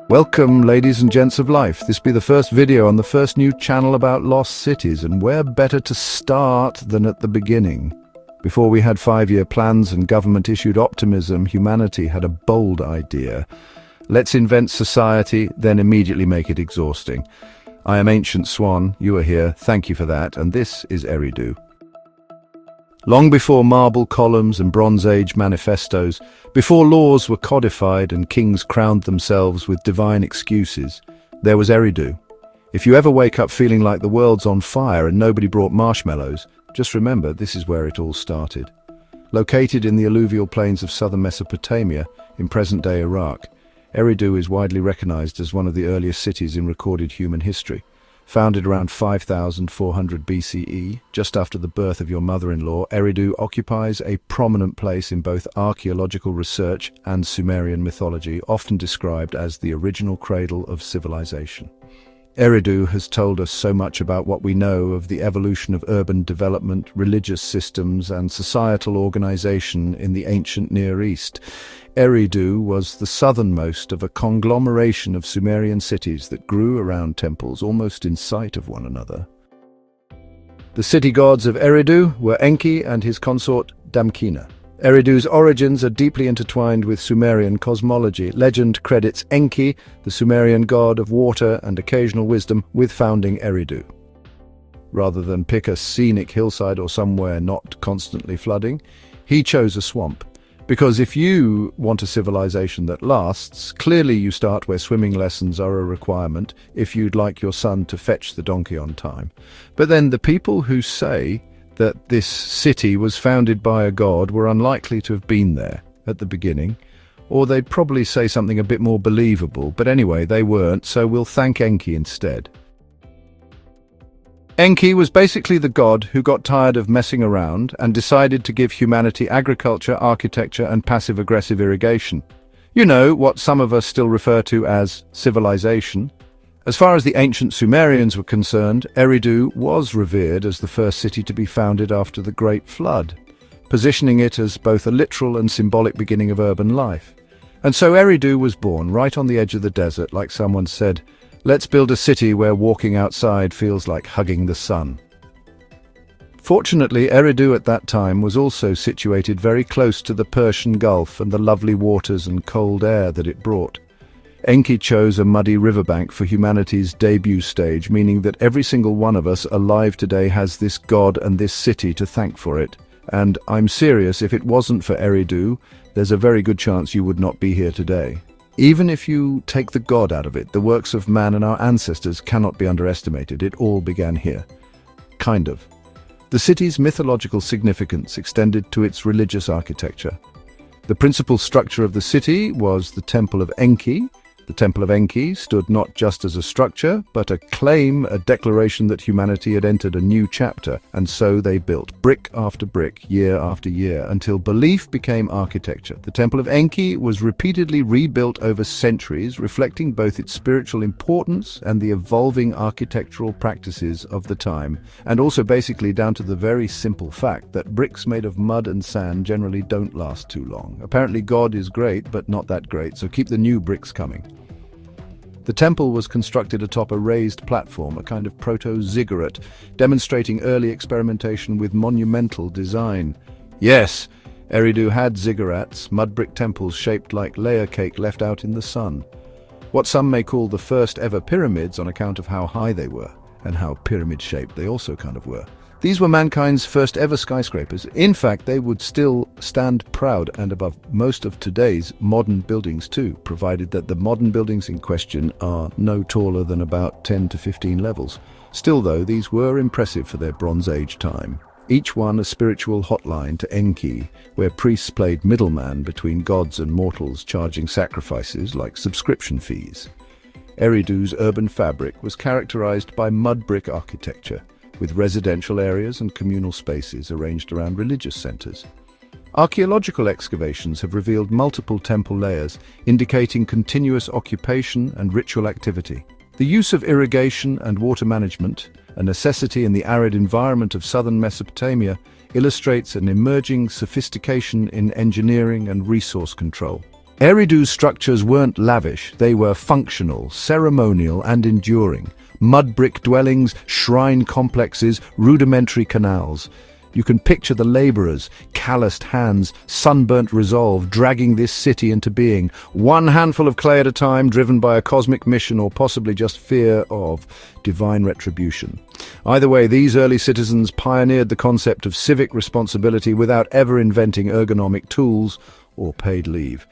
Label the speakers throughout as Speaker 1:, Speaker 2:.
Speaker 1: Welcome, ladies and gents of life. This be the first video on the first new channel about lost cities, and where better to start than at the beginning. Before we had 5-year plans and government-issued optimism, humanity had a bold idea. Let's invent society, then immediately make it exhausting. I am Ancient Swan, you are here, thank you for that, and this is Eridu. Long before marble columns and Bronze Age manifestos, before laws were codified and kings crowned themselves with divine excuses, there was Eridu. If you ever wake up feeling like the world's on fire and nobody brought marshmallows, just remember this is where it all started. Located in the alluvial plains of southern Mesopotamia, in present-day Iraq, Eridu is widely recognized as one of the earliest cities in recorded human history. Founded around 5400 BCE, just after the birth of your mother-in-law, Eridu occupies a prominent place in both archaeological research and Sumerian mythology, often described as the original cradle of civilization. Eridu has told us so much about what we know of the evolution of urban development, religious systems, and societal organization in the ancient Near East. Eridu was the southernmost of a conglomeration of Sumerian cities that grew around temples almost in sight of one another. The city gods of Eridu were Enki and his consort Damkina. Eridu's origins are deeply intertwined with Sumerian cosmology. Legend credits Enki, the Sumerian god of water and occasional wisdom, with founding Eridu. Rather than pick a scenic hillside or somewhere not constantly flooding, he chose a swamp. Because if you want a civilization that lasts, clearly you start where swimming lessons are a requirement if you'd like your son to fetch the donkey on time. But then the people who say that this city was founded by a god were unlikely to have been there at the beginning, or they'd probably say something a bit more believable, but anyway, they weren't, so we'll thank Enki instead. Enki was basically the god who got tired of messing around and decided to give humanity agriculture, architecture, and passive-aggressive irrigation. You know, what some of us still refer to as civilization. As far as the ancient Sumerians were concerned, Eridu was revered as the first city to be founded after the Great Flood, positioning it as both a literal and symbolic beginning of urban life. And so Eridu was born right on the edge of the desert, like someone said, "Let's build a city where walking outside feels like hugging the sun." Fortunately, Eridu at that time was also situated very close to the Persian Gulf and the lovely waters and cold air that it brought. Enki chose a muddy riverbank for humanity's debut stage, meaning that every single one of us alive today has this god and this city to thank for it. And I'm serious, if it wasn't for Eridu, there's a very good chance you would not be here today. Even if you take the god out of it, the works of man and our ancestors cannot be underestimated. It all began here. Kind of. The city's mythological significance extended to its religious architecture. The principal structure of the city was the Temple of Enki. The Temple of Enki stood not just as a structure, but a claim, a declaration that humanity had entered a new chapter, and so they built brick after brick, year after year, until belief became architecture. The Temple of Enki was repeatedly rebuilt over centuries, reflecting both its spiritual importance and the evolving architectural practices of the time, and also basically down to the very simple fact that bricks made of mud and sand generally don't last too long. Apparently God is great, but not that great, so keep the new bricks coming. The temple was constructed atop a raised platform, a kind of proto-ziggurat, demonstrating early experimentation with monumental design. Yes, Eridu had ziggurats, mud brick temples shaped like layer cake left out in the sun. What some may call the first ever pyramids on account of how high they were, and how pyramid-shaped they also kind of were. These were mankind's first ever skyscrapers. In fact, they would still stand proud and above most of today's modern buildings too, provided that the modern buildings in question are no taller than about 10 to 15 levels. Still though, these were impressive for their Bronze Age time. Each one a spiritual hotline to Enki, where priests played middleman between gods and mortals, charging sacrifices like subscription fees. Eridu's urban fabric was characterized by mud brick architecture, with residential areas and communal spaces arranged around religious centers. Archaeological excavations have revealed multiple temple layers, indicating continuous occupation and ritual activity. The use of irrigation and water management, a necessity in the arid environment of southern Mesopotamia, illustrates an emerging sophistication in engineering and resource control. Eridu's structures weren't lavish, they were functional, ceremonial and enduring. Mud brick dwellings, shrine complexes, rudimentary canals. You can picture the laborers, calloused hands, sunburnt resolve, dragging this city into being, one handful of clay at a time, driven by a cosmic mission or possibly just fear of divine retribution. Either way, these early citizens pioneered the concept of civic responsibility without ever inventing ergonomic tools or paid leave.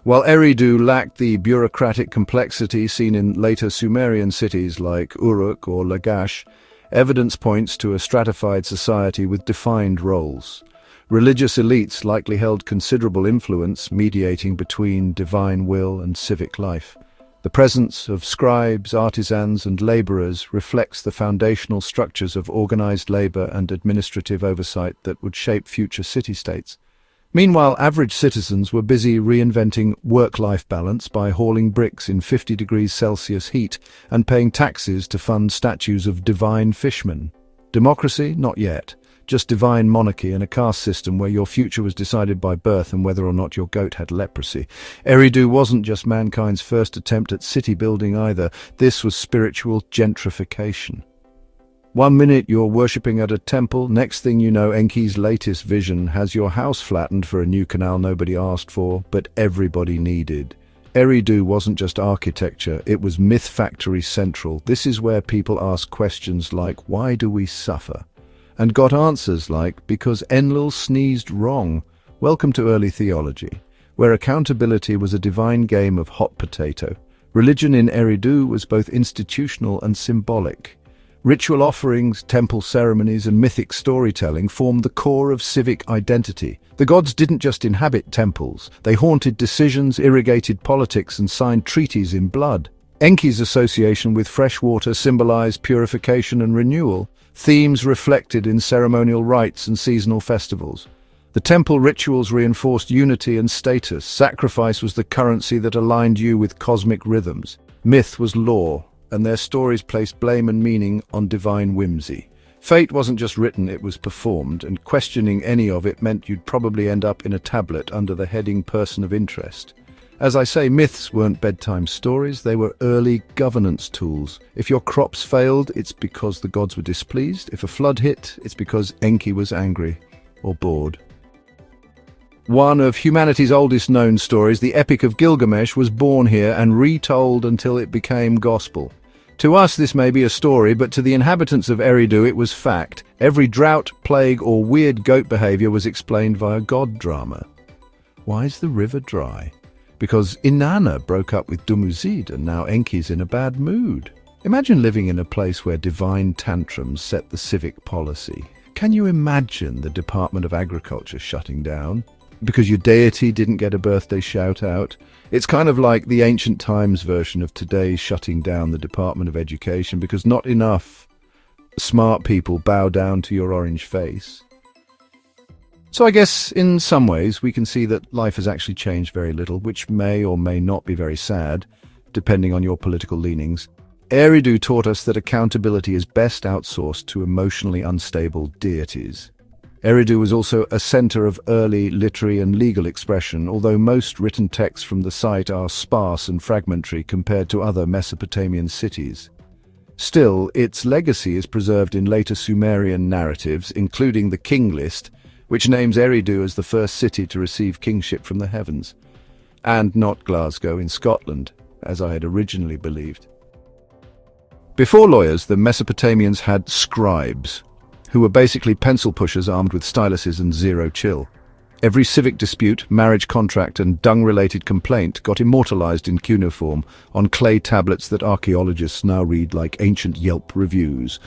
Speaker 1: While Eridu lacked the bureaucratic complexity seen in later Sumerian cities like Uruk or Lagash, evidence points to a stratified society with defined roles. Religious elites likely held considerable influence, mediating between divine will and civic life. The presence of scribes, artisans, and laborers reflects the foundational structures of organized labor and administrative oversight that would shape future city-states. Meanwhile, average citizens were busy reinventing work-life balance by hauling bricks in 50 degrees Celsius heat and paying taxes to fund statues of divine fishmen. Democracy? Not yet. Just divine monarchy and a caste system where your future was decided by birth and whether or not your goat had leprosy. Eridu wasn't just mankind's first attempt at city building either. This was spiritual gentrification. One minute you're worshipping at a temple, next thing you know, Enki's latest vision has your house flattened for a new canal nobody asked for, but everybody needed. Eridu wasn't just architecture, it was myth factory central. This is where people ask questions like, why do we suffer? And got answers like, because Enlil sneezed wrong. Welcome to early theology, where accountability was a divine game of hot potato. Religion in Eridu was both institutional and symbolic. Ritual offerings, temple ceremonies, and mythic storytelling formed the core of civic identity. The gods didn't just inhabit temples, they haunted decisions, irrigated politics, and signed treaties in blood. Enki's association with fresh water symbolized purification and renewal, themes reflected in ceremonial rites and seasonal festivals. The temple rituals reinforced unity and status. Sacrifice was the currency that aligned you with cosmic rhythms. Myth was law, and their stories placed blame and meaning on divine whimsy. Fate wasn't just written, it was performed, and questioning any of it meant you'd probably end up in a tablet under the heading Person of Interest. As I say, myths weren't bedtime stories, they were early governance tools. If your crops failed, it's because the gods were displeased. If a flood hit, it's because Enki was angry or bored. One of humanity's oldest known stories, the Epic of Gilgamesh, was born here and retold until it became gospel. To us this may be a story, but to the inhabitants of Eridu it was fact. Every drought, plague or weird goat behavior was explained via god drama. Why is the river dry? Because Inanna broke up with Dumuzid and now Enki's in a bad mood. Imagine living in a place where divine tantrums set the civic policy. Can you imagine the Department of Agriculture shutting down? Because your deity didn't get a birthday shout-out? It's kind of like the ancient times version of today shutting down the Department of Education because not enough smart people bow down to your orange face. So I guess in some ways we can see that life has actually changed very little, which may or may not be very sad, depending on your political leanings. Eridu taught us that accountability is best outsourced to emotionally unstable deities. Eridu was also a center of early literary and legal expression, although most written texts from the site are sparse and fragmentary compared to other Mesopotamian cities. Still, its legacy is preserved in later Sumerian narratives, including the King List, which names Eridu as the first city to receive kingship from the heavens, and not Glasgow in Scotland, as I had originally believed. Before lawyers, the Mesopotamians had scribes, who were basically pencil pushers armed with styluses and zero chill. Every civic dispute, marriage contract and dung-related complaint got immortalized in cuneiform on clay tablets that archaeologists now read like ancient Yelp reviews.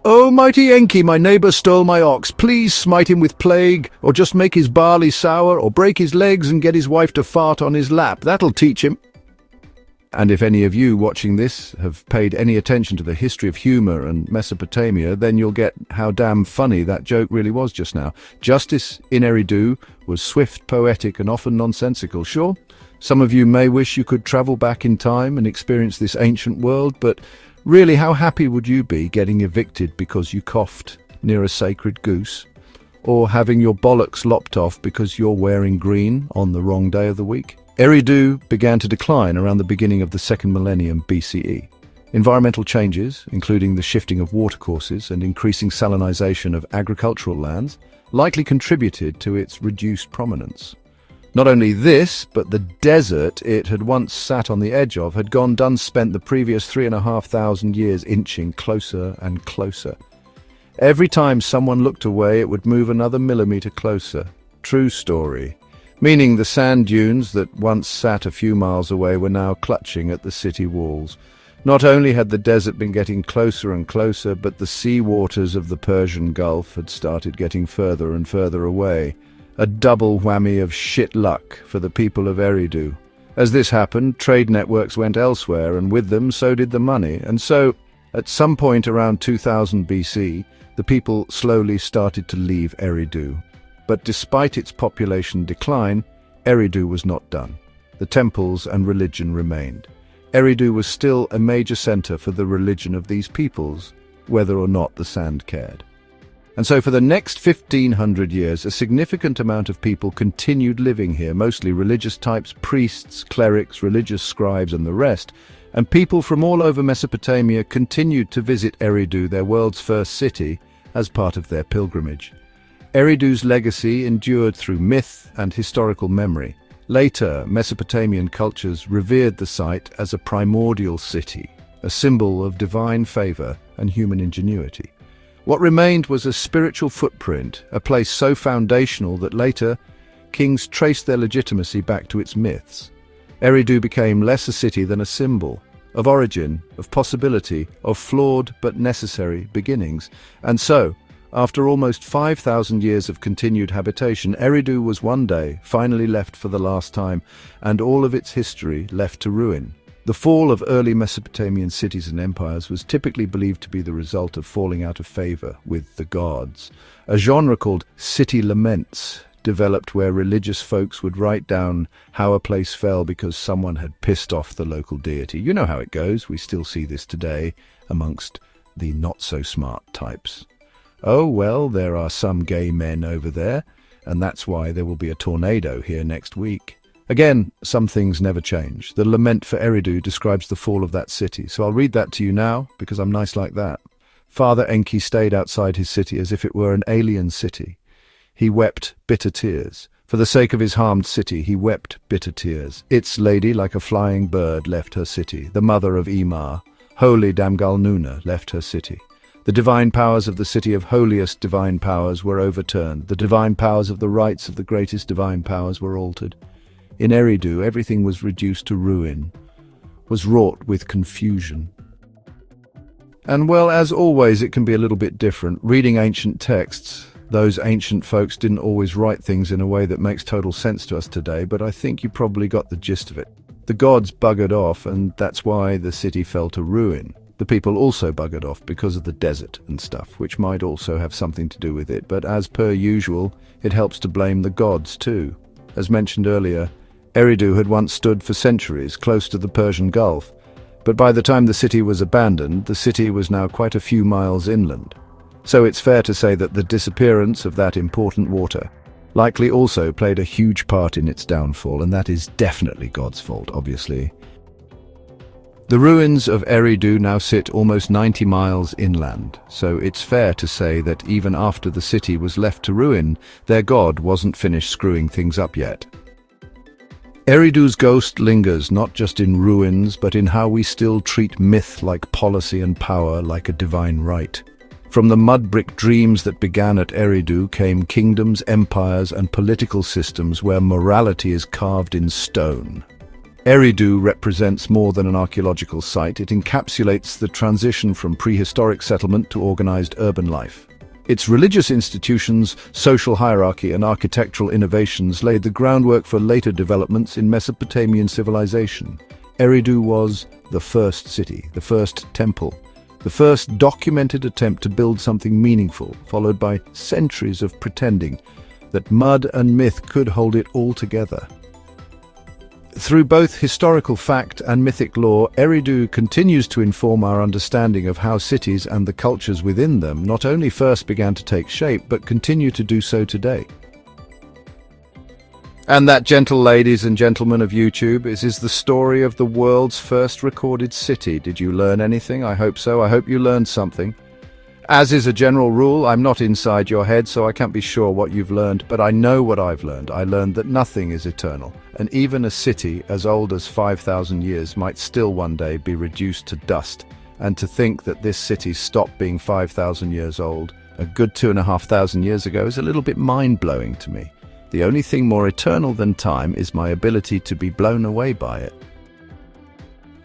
Speaker 1: "Oh, mighty Enki, my neighbor stole my ox. Please smite him with plague, or just make his barley sour, or break his legs and get his wife to fart on his lap. That'll teach him." And if any of you watching this have paid any attention to the history of humor and Mesopotamia, then you'll get how damn funny that joke really was just now. Justice in Eridu was swift, poetic, and often nonsensical. Sure, some of you may wish you could travel back in time and experience this ancient world, but really, how happy would you be getting evicted because you coughed near a sacred goose? Or having your bollocks lopped off because you're wearing green on the wrong day of the week? Eridu began to decline around the beginning of the second millennium BCE. Environmental changes, including the shifting of watercourses and increasing salinization of agricultural lands, likely contributed to its reduced prominence. Not only this, but the desert it had once sat on the edge of had spent the previous 3,500 years inching closer and closer. Every time someone looked away, it would move another millimeter closer. True story. Meaning the sand dunes that once sat a few miles away were now clutching at the city walls. Not only had the desert been getting closer and closer, but the sea waters of the Persian Gulf had started getting further and further away. A double whammy of shit luck for the people of Eridu. As this happened, trade networks went elsewhere, and with them so did the money. And so, at some point around 2000 BC, the people slowly started to leave Eridu. But despite its population decline, Eridu was not done. The temples and religion remained. Eridu was still a major center for the religion of these peoples, whether or not the sand cared. And so for the next 1,500 years, a significant amount of people continued living here, mostly religious types, priests, clerics, religious scribes, and the rest. And people from all over Mesopotamia continued to visit Eridu, their world's first city, as part of their pilgrimage. Eridu's legacy endured through myth and historical memory. Later, Mesopotamian cultures revered the site as a primordial city, a symbol of divine favor and human ingenuity. What remained was a spiritual footprint, a place so foundational that later, kings traced their legitimacy back to its myths. Eridu became less a city than a symbol, of origin, of possibility, of flawed but necessary beginnings. And so, after almost 5,000 years of continued habitation, Eridu was one day finally left for the last time, and all of its history left to ruin. The fall of early Mesopotamian cities and empires was typically believed to be the result of falling out of favor with the gods. A genre called city laments developed where religious folks would write down how a place fell because someone had pissed off the local deity. You know how it goes. We still see this today amongst the not-so-smart types. Oh, well, there are some gay men over there, and that's why there will be a tornado here next week. Again, some things never change. The lament for Eridu describes the fall of that city, so I'll read that to you now, because I'm nice like that. Father Enki stayed outside his city as if it were an alien city. He wept bitter tears. For the sake of his harmed city, he wept bitter tears. Its lady, like a flying bird, left her city. The mother of Imar, holy Damgalnuna, left her city. The divine powers of the city of holiest divine powers were overturned. The divine powers of the rights of the greatest divine powers were altered. In Eridu, everything was reduced to ruin, was wrought with confusion. And well, as always, it can be a little bit different. Reading ancient texts, those ancient folks didn't always write things in a way that makes total sense to us today, but I think you probably got the gist of it. The gods buggered off, and that's why the city fell to ruin. The people also buggered off because of the desert and stuff, which might also have something to do with it, but as per usual, it helps to blame the gods too. As mentioned earlier, Eridu had once stood for centuries close to the Persian Gulf, but by the time the city was abandoned, the city was now quite a few miles inland. So it's fair to say that the disappearance of that important water likely also played a huge part in its downfall, and that is definitely God's fault, obviously. The ruins of Eridu now sit almost 90 miles inland, so it's fair to say that even after the city was left to ruin, their god wasn't finished screwing things up yet. Eridu's ghost lingers not just in ruins, but in how we still treat myth like policy and power like a divine right. From the mud-brick dreams that began at Eridu came kingdoms, empires, and political systems where morality is carved in stone. Eridu represents more than an archaeological site. It encapsulates the transition from prehistoric settlement to organized urban life. Its religious institutions, social hierarchy, and architectural innovations laid the groundwork for later developments in Mesopotamian civilization. Eridu was the first city, the first temple, the first documented attempt to build something meaningful, followed by centuries of pretending that mud and myth could hold it all together. Through both historical fact and mythic lore, Eridu continues to inform our understanding of how cities and the cultures within them not only first began to take shape, but continue to do so today. And that, gentle ladies and gentlemen of YouTube, is the story of the world's first recorded city. Did you learn anything? I hope so. I hope you learned something. As is a general rule, I'm not inside your head, so I can't be sure what you've learned, but I know what I've learned. I learned that nothing is eternal, and even a city as old as 5,000 years might still one day be reduced to dust. And to think that this city stopped being 5,000 years old a good 2,500 years ago is a little bit mind-blowing to me. The only thing more eternal than time is my ability to be blown away by it.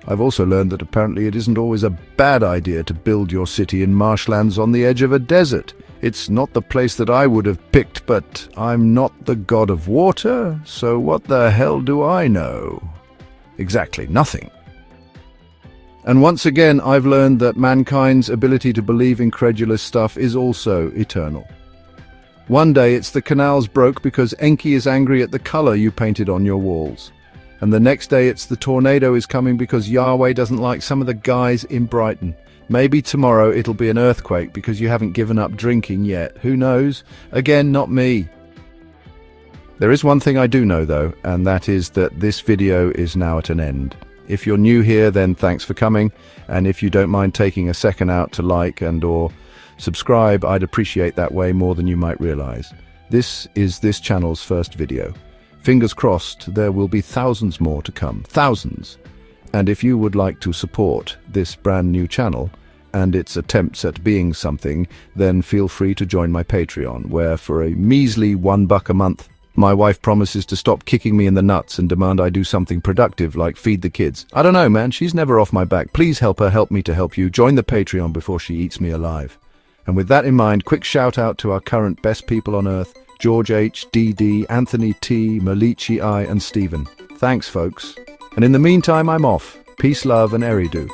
Speaker 1: I've also learned that apparently it isn't always a bad idea to build your city in marshlands on the edge of a desert. It's not the place that I would have picked, but I'm not the god of water, so what the hell do I know? Exactly, nothing. And once again, I've learned that mankind's ability to believe incredulous stuff is also eternal. One day it's the canals broke because Enki is angry at the color you painted on your walls. And the next day it's the tornado is coming because Yahweh doesn't like some of the guys in Brighton. Maybe tomorrow it'll be an earthquake because you haven't given up drinking yet. Who knows? Again, not me. There is one thing I do know though, and that is that this video is now at an end. If you're new here, then thanks for coming. And if you don't mind taking a second out to like and or subscribe, I'd appreciate that way more than you might realize. This is this channel's first video. Fingers crossed, there will be thousands more to come. Thousands! And if you would like to support this brand new channel and its attempts at being something, then feel free to join my Patreon, where for a measly $1 a month, my wife promises to stop kicking me in the nuts and demand I do something productive like feed the kids. I don't know, man. She's never off my back. Please help her help me to help you. Join the Patreon before she eats me alive. And with that in mind, quick shout out to our current best people on earth, George H, DD, Anthony T, Malichi I, and Stephen. Thanks, folks. And in the meantime, I'm off. Peace, love, and Eridu.